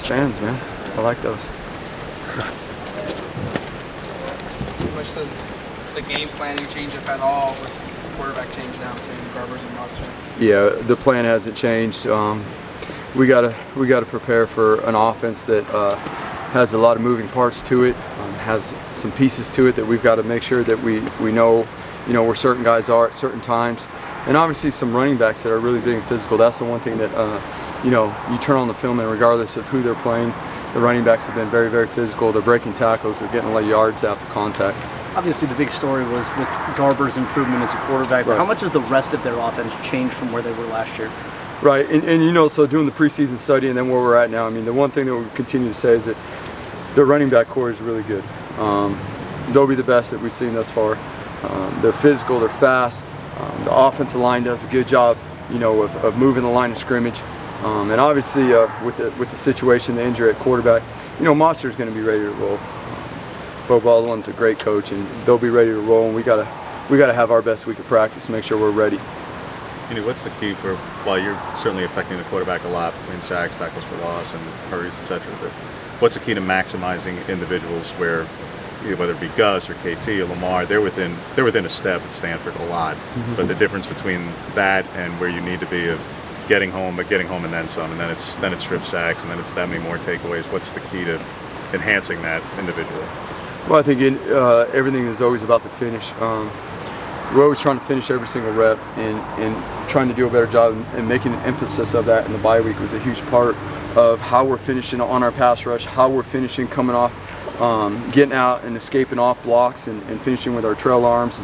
fans, man. I like those. How much does the game planning change, if at all, with the quarterback change now between Garbers and Mustard? Yeah, the plan hasn't changed. We gotta prepare for an offense that has a lot of moving parts to it, has some pieces to it that we've got to make sure that we know, where certain guys are at certain times, and obviously some running backs that are really being physical. That's the one thing that you turn on the film, and regardless of who they're playing, the running backs have been very, very physical. They're breaking tackles. They're getting a lot of yards after contact. Obviously, the big story was with Garber's improvement as a quarterback. Right. How much has the rest of their offense changed from where they were last year? Right, and so doing the preseason study and then where we're at now, I mean, the one thing that we continue to say is that the running back core is really good. They'll be the best that we've seen thus far. They're physical, they're fast. The offensive line does a good job, of moving the line of scrimmage. And obviously, with the situation, the injury at quarterback, Monster's going to be ready to roll. Bo Baldwin's a great coach, and they'll be ready to roll. And we gotta have our best week of practice, make sure we're ready. What's the key for, while you're certainly affecting the quarterback a lot between sacks, tackles for loss, and hurries, etc., but what's the key to maximizing individuals where, whether it be Gus or KT or Lamar, they're within a step at Stanford a lot, but the difference between that and where you need to be of getting home and then some, and then it's strip sacks, and then it's that many more takeaways. What's the key to enhancing that individually? Well, I think everything is always about the finish. We're always trying to finish every single rep and trying to do a better job, and making an emphasis of that in the bye week was a huge part of how we're finishing on our pass rush, how we're finishing coming off, getting out and escaping off blocks and finishing with our trail arms.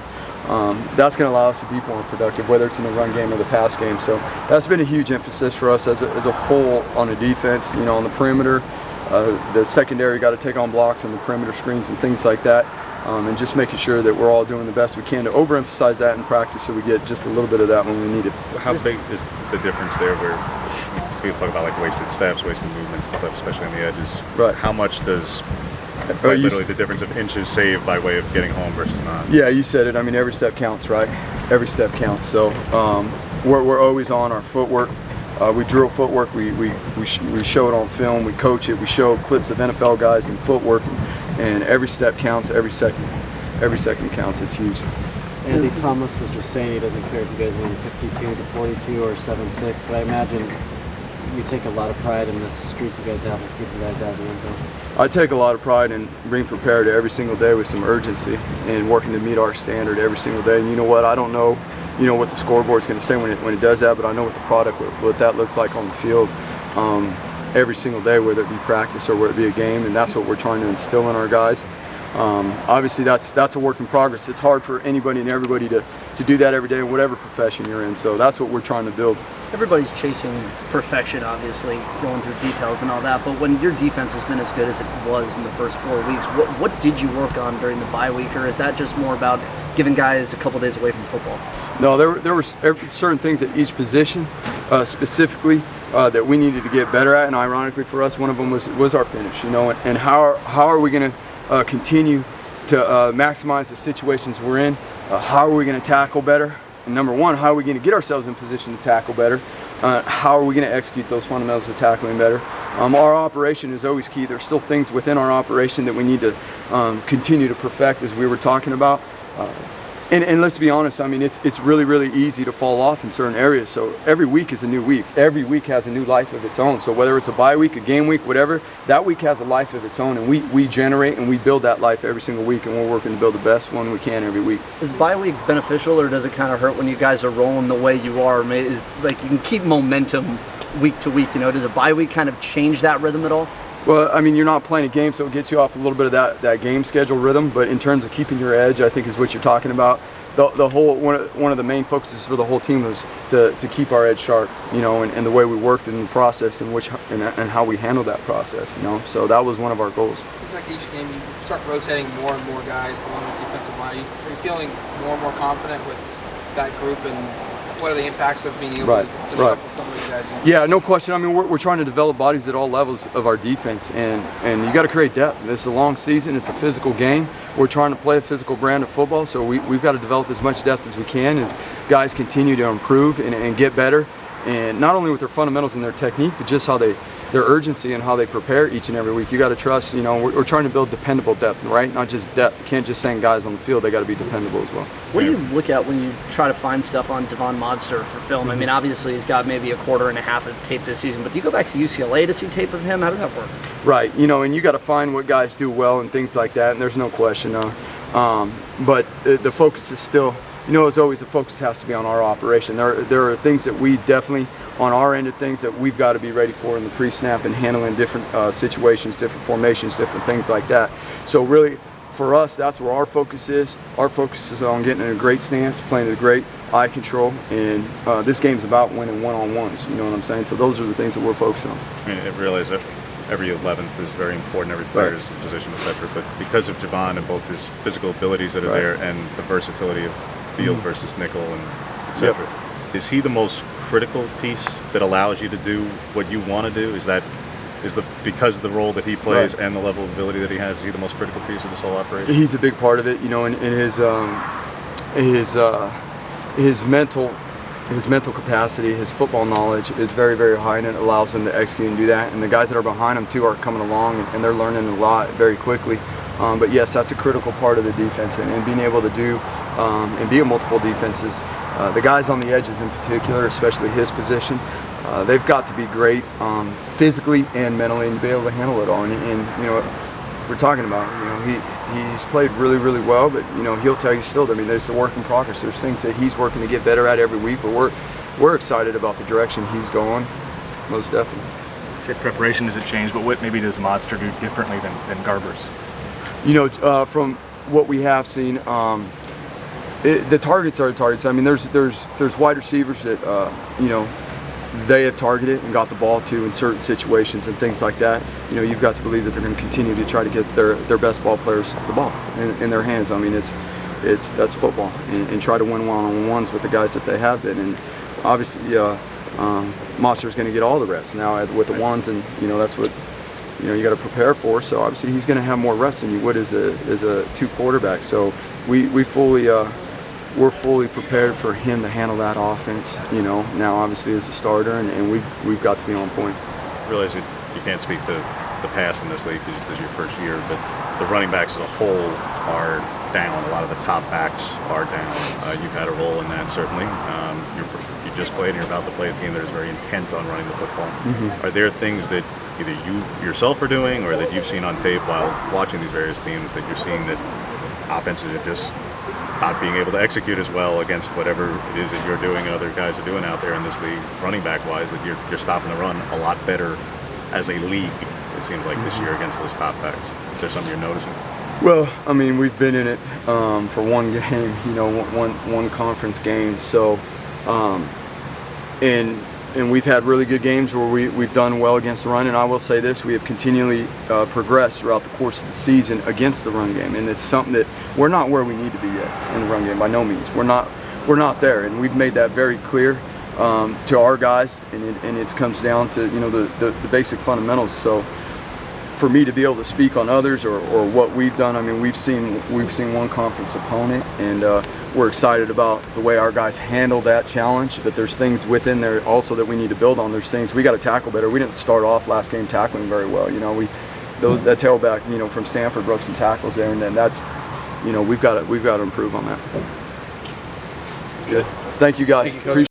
That's going to allow us to be more productive, whether it's in the run game or the pass game. So that's been a huge emphasis for us as a whole on the defense, on the perimeter. The secondary got to take on blocks on the perimeter screens and things like that. And just making sure that we're all doing the best we can to overemphasize that in practice so we get just a little bit of that when we need it. How big is the difference there where people talk about like wasted steps, wasted movements and stuff, especially on the edges? Right. How much does literally the difference of inches saved by way of getting home versus not? Yeah, you said it. I mean, every step counts, right? Every step counts. So we're always on our footwork. We drill footwork. We show it on film. We coach it. We show clips of NFL guys and footwork. And every step counts, every second counts. It's huge. Andy Thomas was just saying he doesn't care if you guys win 52-42 or 7-6, but I imagine you take a lot of pride in this streak you guys have of keeping guys out of the end zone. I take a lot of pride in being prepared every single day with some urgency and working to meet our standard every single day. And you know what? I don't know, what the scoreboard is going to say when it does that, but I know what the product, what that looks like on the field. Every single day, whether it be practice or whether it be a game, and that's what we're trying to instill in our guys. Obviously, that's a work in progress. It's hard for anybody and everybody to do that every day in whatever profession you're in. So that's what we're trying to build. Everybody's chasing perfection, obviously, going through details and all that, but when your defense has been as good as it was in the first 4 weeks, what did you work on during the bye week, or is that just more about giving guys a couple days away from football? No, there were certain things at each position, specifically, that we needed to get better at, and ironically for us, one of them was our finish, and how are we going to continue to maximize the situations we're in? How are we going to tackle better? And number one, how are we going to get ourselves in position to tackle better? How are we going to execute those fundamentals of tackling better? Our operation is always key. There's still things within our operation that we need to continue to perfect, as we were talking about. And let's be honest, I mean, it's really, really easy to fall off in certain areas. So every week is a new week. Every week has a new life of its own. So whether it's a bye week, a game week, whatever, that week has a life of its own. And we generate and we build that life every single week. And we're working to build the best one we can every week. Is bye week beneficial, or does it kind of hurt when you guys are rolling the way you are? Is like you can keep momentum week to week, Does a bye week kind of change that rhythm at all? Well, I mean, you're not playing a game, so it gets you off a little bit of that game schedule rhythm. But in terms of keeping your edge, I think is what you're talking about. The whole one of the main focuses for the whole team was to keep our edge sharp, and the way we worked in the process and how we handled that process, So that was one of our goals. It's like each game you start rotating more and more guys along the defensive line. Are you feeling more and more confident with that group, and what are the impacts of being able to shuffle some of these guys in? Yeah, no question. I mean, we're trying to develop bodies at all levels of our defense, and you got to create depth. It's a long season. It's a physical game. We're trying to play a physical brand of football, so we've got to develop as much depth as we can as guys continue to improve and get better. and not only with their fundamentals and their technique, but just how their urgency and how they prepare each and every week. You got to trust. You know, we're trying to build dependable depth, right? Not just depth. You can't just send guys on the field. They got to be dependable as well. What do you look at when you try to find stuff on Devon Modster for film? I mean, obviously he's got maybe a quarter and a half of tape this season, but do you go back to UCLA to see tape of him? How does that work? Right. You know, and you got to find what guys do well and things like that. And there's no question. But the focus is still, you know, as always, the focus has to be on our operation. There are things that we definitely, on our end of things, that we've got to be ready for in the pre-snap and handling different situations, different formations, different things like that. So really, for us, that's where our focus is. Our focus is on getting in a great stance, playing with great eye control, and this game's about winning one-on-ones. You know what I'm saying? So those are the things that we're focused on. I mean, I realize that every 11th is very important, every player's position, etc. But because of Javon and both his physical abilities that are there and the versatility of field versus nickel and etc., is he the most critical piece that allows you to do what you want to do? Because of the role that he plays and the level of ability that he has, is he the most critical piece of this whole operation? He's a big part of it, you know, in his mental capacity, his football knowledge is very, very high, and it allows him to execute and do that. And the guys that are behind him too are coming along, and they're learning a lot very quickly. But yes, that's a critical part of the defense, and being able to do and be in multiple defenses. The guys on the edges in particular, especially his position, they've got to be great physically and mentally, and be able to handle it all. And you know, we're talking about, you know, he's played really, really well, but you know, he'll tell you still. I mean, there's a work in progress. There's things that he's working to get better at every week, but we're excited about the direction he's going, most definitely. You said preparation hasn't changed, but what maybe does Modster do differently than Garbers? You know, from what we have seen, the targets are targets. I mean, there's wide receivers that you know, they have targeted and got the ball to in certain situations and things like that. You know, you've got to believe that they're going to continue to try to get their best ball players the ball in their hands. I mean, that's football, and try to win one-on-ones with the guys that they have been. And obviously, Monster's going to get all the reps now with the ones, and you know, that's what, you know, you got to prepare for. So obviously he's going to have more reps than you would as a two quarterback. So we're fully prepared for him to handle that offense. You know, now obviously as a starter, and we've got to be on point. I realize you can't speak to the pass in this league because this is your first year, but the running backs as a whole are down. A lot of the top backs are down. You've had a role in that, certainly. You just played, and you're about to play a team that is very intent on running the football. Are there things that either you yourself are doing or that you've seen on tape while watching these various teams that you're seeing that offenses are just not being able to execute as well against whatever it is that you're doing and other guys are doing out there in this league, running back wise, that you're stopping the run a lot better as a league, it seems like, this year against those top backs? Is there something you're noticing? Well, I mean, we've been in it for one game, you know, one conference game. So, and we've had really good games where we've done well against the run. And I will say this: we have continually progressed throughout the course of the season against the run game, and it's something that we're not where we need to be yet in the run game. By no means, we're not there, and we've made that very clear to our guys. And it comes down to, you know, the basic fundamentals. So, for me to be able to speak on others or what we've done, I mean, we've seen one conference opponent, and we're excited about the way our guys handled that challenge. But there's things within there also that we need to build on. There's things we got to tackle better. We didn't start off last game tackling very well. You know, that tailback, you know, from Stanford broke some tackles there, and then that's, you know, we've got to improve on that. Good. Thank you guys. Thank you, Coach.